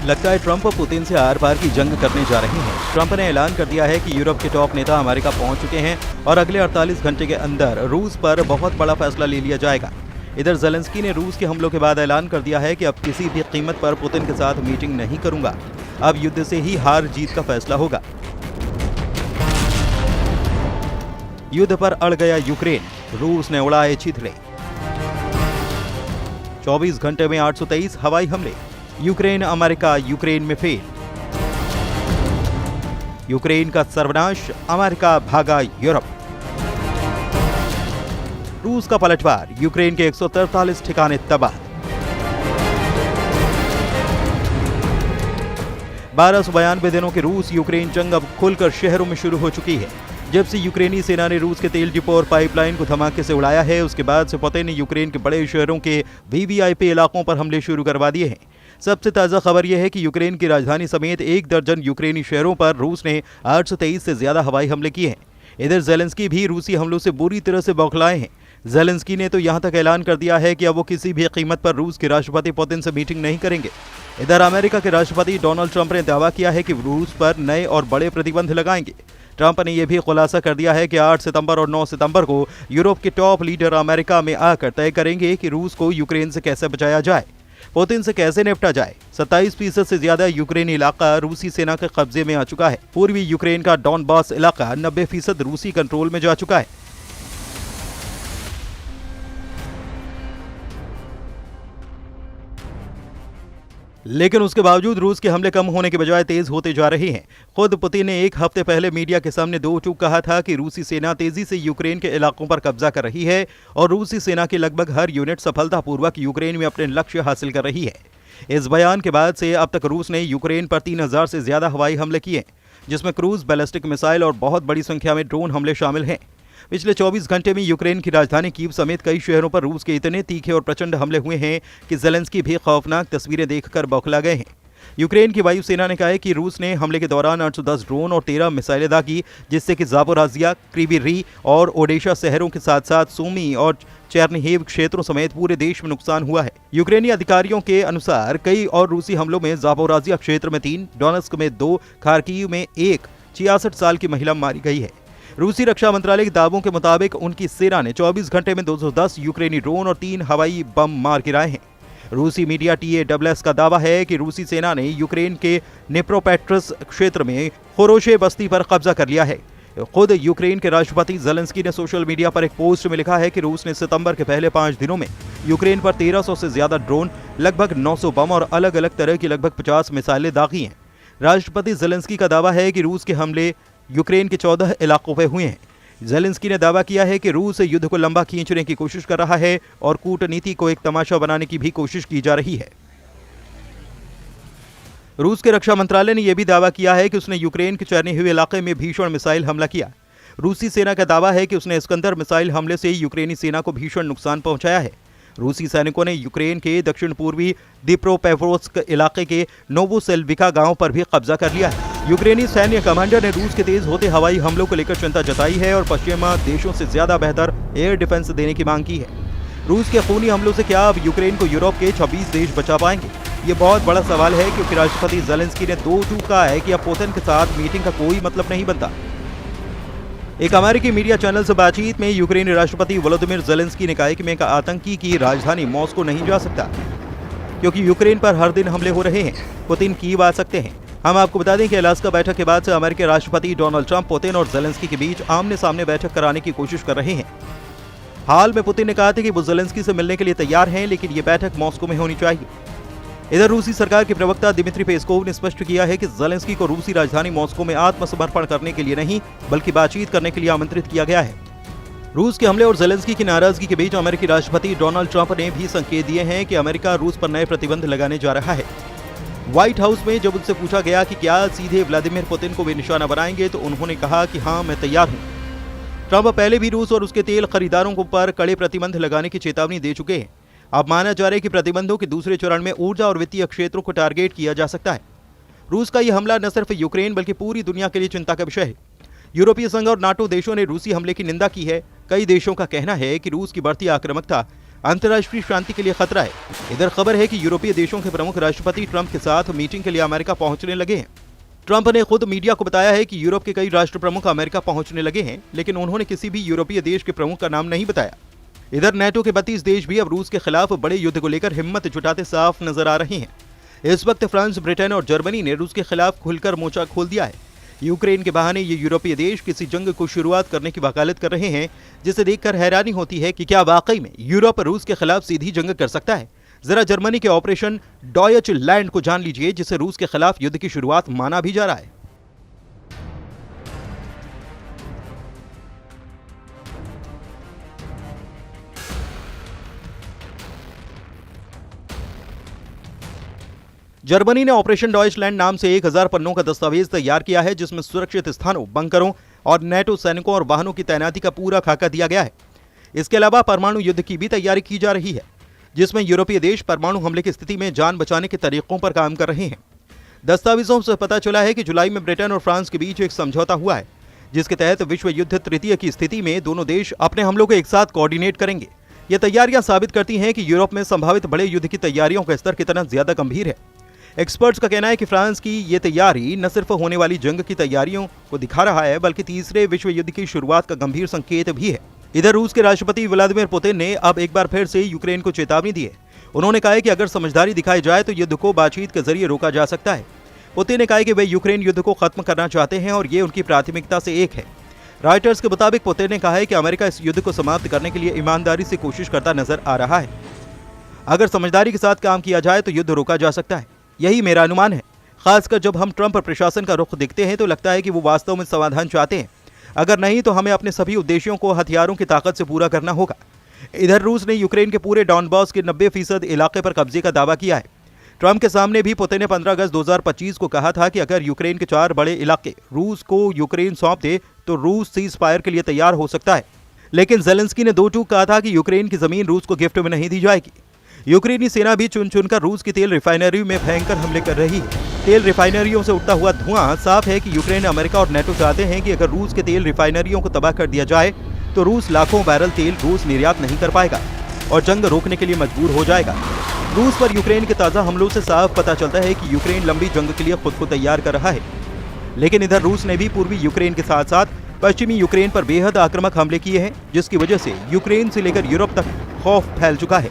लगता है Trump Putin से आर पार की जंग करने जा रहे हैं। ट्रंप ने ऐलान कर दिया है कि यूरोप के टॉप नेता अमेरिका पहुंच चुके हैं और अगले 48 घंटे के अंदर रूस पर बहुत बड़ा फैसला ले लिया जाएगा। इधर ज़ेलेंस्की ने रूस के हमलों के बाद ऐलान कर दिया है कि अब किसी भी कीमत पर पुतिन के साथ मीटिंग नहीं करूंगा, अब युद्ध से ही हार जीत का फैसला होगा। युद्ध पर अड़ गया यूक्रेन, रूस ने उड़ाए छितरे। 24 घंटे में 823 हवाई हमले, यूक्रेन अमेरिका यूक्रेन में फेल। यूक्रेन का सर्वनाश, अमेरिका भागा यूरोप। रूस का पलटवार, यूक्रेन के 143 ठिकाने तबाह। 1292 दिनों के रूस यूक्रेन जंग अब खुलकर शहरों में शुरू हो चुकी है। जब से यूक्रेनी सेना ने रूस के तेल डिपो और पाइपलाइन को धमाके से उड़ाया है, उसके बाद से पुतिन ने यूक्रेन के बड़े शहरों के वीवीआईपी इलाकों पर हमले शुरू करवा दिए हैं। सबसे ताज़ा खबर यह है कि यूक्रेन की राजधानी समेत 1 दर्जन यूक्रेनी शहरों पर रूस ने 823 से ज्यादा हवाई हमले किए हैं। इधर ज़ेलेंस्की भी रूसी हमलों से बुरी तरह से बौखलाए हैं। ज़ेलेंस्की ने तो यहां तक ऐलान कर दिया है कि अब वो किसी भी कीमत पर रूस के राष्ट्रपति पुतिन से मीटिंग नहीं करेंगे। इधर अमेरिका के राष्ट्रपति डोनाल्ड ट्रंप ने दावा किया है कि रूस पर नए और बड़े प्रतिबंध लगाएंगे। ट्रंप ने यह भी खुलासा कर दिया है कि 8 सितंबर और 9 सितंबर को यूरोप के टॉप लीडर अमेरिका में आकर तय करेंगे कि रूस को यूक्रेन से कैसे बचाया जाए, पुतिन से कैसे निपटा जाए। 27% से ज्यादा यूक्रेनी इलाका रूसी सेना के कब्जे में आ चुका है। पूर्वी यूक्रेन का डॉनबास इलाका 90% रूसी कंट्रोल में जा चुका है। लेकिन उसके बावजूद रूस के हमले कम होने के बजाय तेज होते जा रहे हैं। खुद पुतिन ने 1 हफ्ते पहले मीडिया के सामने दो टूक कहा था कि रूसी सेना तेजी से यूक्रेन के इलाकों पर कब्जा कर रही है और रूसी सेना की लगभग हर यूनिट सफलतापूर्वक यूक्रेन में अपने लक्ष्य हासिल कर रही है। इस बयान के बाद से अब तक रूस ने यूक्रेन पर 3000 से ज्यादा हवाई हमले किए, जिसमें क्रूज, बैलिस्टिक मिसाइल और बहुत बड़ी संख्या में ड्रोन हमले शामिल हैं। पिछले 24 घंटे में यूक्रेन की राजधानी कीव समेत कई शहरों पर रूस के इतने तीखे और प्रचंड हमले हुए हैं कि ज़ेलेंस्की भी खौफनाक तस्वीरें देखकर बौखला गए हैं। यूक्रेन की वायुसेना ने कहा है कि रूस ने हमले के दौरान 810 ड्रोन और 13 मिसाइलें दागी, जिससे कि ज़ापोरिज़िया, क्रीवी री और ओडेशा शहरों के साथ साथ सूमी और चेर्निहिव क्षेत्रों समेत पूरे देश में नुकसान हुआ है। यूक्रेनी अधिकारियों के अनुसार कई और रूसी हमलों में ज़ापोरिज़िया क्षेत्र में 3, डोनेत्स्क में 2, खार्किव में 1 66 साल की महिला मारी गई है। रूसी रक्षा मंत्रालय के दावों के मुताबिक उनकी सेना ने 24 घंटे में 210 यूक्रेनी ड्रोन और 3 हवाई बम मार गिराए हैं। रूसी मीडिया TASS का दावा है कि रूसी सेना ने यूक्रेन के निप्रोपेट्रस क्षेत्र में खोरोशे बस्ती पर कब्जा कर लिया है। खुद यूक्रेन के राष्ट्रपति ज़ेलेंस्की ने सोशल मीडिया पर एक पोस्ट में लिखा है कि रूस ने सितंबर के पहले 5 दिनों में यूक्रेन पर 1300 से ज्यादा ड्रोन, लगभग 900 बम और अलग अलग तरह की लगभग 50 मिसाइलें दागी हैं। राष्ट्रपति ज़ेलेंस्की का दावा है कि रूस के हमले यूक्रेन के 14 इलाकों पर हुए हैं। ज़ेलेंस्की ने दावा किया है कि रूस युद्ध को लंबा खींचने की कोशिश कर रहा है और कूटनीति को एक तमाशा बनाने की भी कोशिश की जा रही है। रूस के रक्षा मंत्रालय ने यह भी दावा किया है कि उसने यूक्रेन के चेर्निहिव इलाके में भीषण मिसाइल हमला किया। रूसी सेना का दावा है कि उसने इस्कंदर मिसाइल हमले से यूक्रेनी सेना को भीषण नुकसान पहुंचाया है। रूसी सैनिकों ने यूक्रेन के दक्षिण पूर्वी दिप्रोपेट्रोव्स्क इलाके के नोवोसेल्विका गांव पर भी कब्जा कर लिया है। यूक्रेनी सैन्य कमांडर ने रूस के तेज होते हवाई हमलों को लेकर चिंता जताई है और पश्चिमा देशों से ज्यादा बेहतर एयर डिफेंस देने की मांग की है। रूस के खूनी हमलों से क्या अब यूक्रेन को यूरोप के 26 देश बचा पाएंगे? ये बहुत बड़ा सवाल है, क्योंकि राष्ट्रपति ज़ेलेंस्की ने दो टूक कहा है कि अब पुतिन के साथ मीटिंग का कोई मतलब नहीं बनता। एक अमेरिकी मीडिया चैनल से बातचीत में यूक्रेनी राष्ट्रपति वोलोदिमिर ज़ेलेंस्की ने कहा कि मैं एक आतंकी की राजधानी मॉस्को नहीं जा सकता, क्योंकि यूक्रेन पर हर दिन हमले हो रहे हैं। पुतिन कीव आ सकते हैं। हम आपको बता दें कि अलास्का बैठक के बाद से अमेरिकी राष्ट्रपति डोनाल्ड ट्रंप पुतिन और ज़ेलेंस्की के बीच आमने सामने बैठक कराने की कोशिश कर रहे हैं। हाल में पुतिन ने कहा था कि वो ज़ेलेंस्की से मिलने के लिए तैयार हैं, लेकिन ये बैठक मॉस्को में होनी चाहिए। इधर रूसी सरकार के प्रवक्ता दिमित्री पेस्कोव ने स्पष्ट किया है कि ज़ेलेंस्की को रूसी राजधानी मॉस्को में आत्मसमर्पण करने के लिए नहीं, बल्कि बातचीत करने के लिए आमंत्रित किया गया है। रूस के हमले और ज़ेलेंस्की की नाराजगी के बीच अमेरिकी राष्ट्रपति डोनाल्ड ट्रंप ने भी संकेत दिए हैं कि अमेरिका रूस पर नए प्रतिबंध लगाने जा रहा है। व्हाइट हाउस में जब उनसे पूछा गया कि क्या सीधे व्लादिमीर पुतिन को वे निशाना बनाएंगे, तो उन्होंने कहा कि हाँ, मैं तैयार हूँ। ट्रंप पहले भी रूस और उसके तेल खरीदारों पर कड़े प्रतिबंध लगाने की चेतावनी दे चुके हैं। अब माना जा रहा है कि प्रतिबंधों के दूसरे चरण में ऊर्जा और वित्तीय क्षेत्रों को टारगेट किया जा सकता है। रूस का यह हमला न सिर्फ यूक्रेन बल्कि पूरी दुनिया के लिए चिंता का विषय है। यूरोपीय संघ और नाटो देशों ने रूसी हमले की निंदा की है। कई देशों का कहना है कि रूस की बढ़ती आक्रामकता अंतर्राष्ट्रीय शांति के लिए खतरा है। इधर खबर है कि यूरोपीय देशों के प्रमुख राष्ट्रपति ट्रंप के साथ मीटिंग के लिए अमेरिका पहुंचने लगे हैं। ट्रंप ने खुद मीडिया को बताया है कि यूरोप के कई राष्ट्र प्रमुख अमेरिका पहुंचने लगे हैं, लेकिन उन्होंने किसी भी यूरोपीय देश के प्रमुख का नाम नहीं बताया। इधर नेटो के 32 देश भी अब रूस के खिलाफ बड़े युद्ध को लेकर हिम्मत जुटाते साफ नजर आ रहे हैं। इस वक्त फ्रांस, ब्रिटेन और जर्मनी ने रूस के खिलाफ खुलकर मोर्चा खोल दिया है। यूक्रेन के बहाने ये यूरोपीय देश किसी जंग को शुरुआत करने की वकालत कर रहे हैं, जिसे देखकर हैरानी होती है कि क्या वाकई में यूरोप रूस के खिलाफ सीधी जंग कर सकता है। जरा जर्मनी के ऑपरेशन डॉयचलैंड को जान लीजिए, जिसे रूस के खिलाफ युद्ध की शुरुआत माना भी जा रहा है। जर्मनी ने ऑपरेशन डॉयचलैंड नाम से 1000 पन्नों का दस्तावेज तैयार किया है, जिसमें सुरक्षित स्थानों, बंकरों और नेटो सैनिकों और वाहनों की तैनाती का पूरा खाका दिया गया है। इसके अलावा परमाणु युद्ध की भी तैयारी की जा रही है, जिसमें यूरोपीय देश परमाणु हमले की स्थिति में जान बचाने के तरीकों पर काम कर रहे हैं। दस्तावेजों से पता चला है कि जुलाई में ब्रिटेन और फ्रांस के बीच एक समझौता हुआ है, जिसके तहत विश्व युद्ध तृतीय की स्थिति में दोनों देश अपने हमलों को एक साथ कोऑर्डिनेट करेंगे। ये तैयारियां साबित करती हैं कि यूरोप में संभावित बड़े युद्ध की तैयारियों का स्तर कितना ज्यादा गंभीर है। एक्सपर्ट्स का कहना है कि फ्रांस की ये तैयारी न सिर्फ होने वाली जंग की तैयारियों को दिखा रहा है, बल्कि तीसरे विश्व युद्ध की शुरुआत का गंभीर संकेत भी है। इधर रूस के राष्ट्रपति व्लादिमीर पुतिन ने अब एक बार फिर से यूक्रेन को चेतावनी दी है। उन्होंने कहा है कि अगर समझदारी दिखाई जाए तो युद्ध को बातचीत के जरिए रोका जा सकता है। पुतिन ने कहा कि वे यूक्रेन युद्ध को खत्म करना चाहते हैं और ये उनकी प्राथमिकता से एक है। रॉयटर्स के मुताबिक पुतिन ने कहा है कि अमेरिका इस युद्ध को समाप्त करने के लिए ईमानदारी से कोशिश करता नजर आ रहा है। अगर समझदारी के साथ काम किया जाए तो युद्ध रोका जा सकता है, यही मेरा अनुमान है। खासकर जब हम ट्रंप प्रशासन का रुख देखते हैं तो लगता है कि वो वास्तव में समाधान चाहते हैं। अगर नहीं तो हमें अपने सभी उद्देश्यों को हथियारों की ताकत से पूरा करना होगा। इधर रूस ने यूक्रेन के पूरे डॉनबास के 90% इलाके पर कब्जे का दावा किया है। ट्रंप के सामने भी पुतिन ने 15 अगस्त 2025 को कहा था कि अगर यूक्रेन के 4 बड़े इलाके रूस को यूक्रेन सौंप दे तो रूस सीज फायर के लिए तैयार हो सकता है। लेकिन ज़ेलेंस्की ने दो टूक कहा था कि यूक्रेन की जमीन रूस को गिफ्ट में नहीं दी जाएगी। यूक्रेनी सेना भी चुन चुनकर रूस की तेल रिफाइनरी में भयंकर हमले कर रही है। तेल रिफाइनरियों से उठता हुआ धुआं साफ है कि यूक्रेन, अमेरिका और नेटो चाहते हैं कि अगर रूस के तेल रिफाइनरियों को तबाह कर दिया जाए तो रूस लाखों बैरल तेल रूस निर्यात नहीं कर पाएगा और जंग रोकने के लिए मजबूर हो जाएगा। रूस पर यूक्रेन के ताज़ा हमलों से साफ पता चलता है कि यूक्रेन लंबी जंग के लिए खुद को तैयार कर रहा है। लेकिन इधर रूस ने भी पूर्वी यूक्रेन के साथ साथ पश्चिमी यूक्रेन पर बेहद आक्रामक हमले किए हैं, जिसकी वजह से यूक्रेन से लेकर यूरोप तक खौफ फैल चुका है।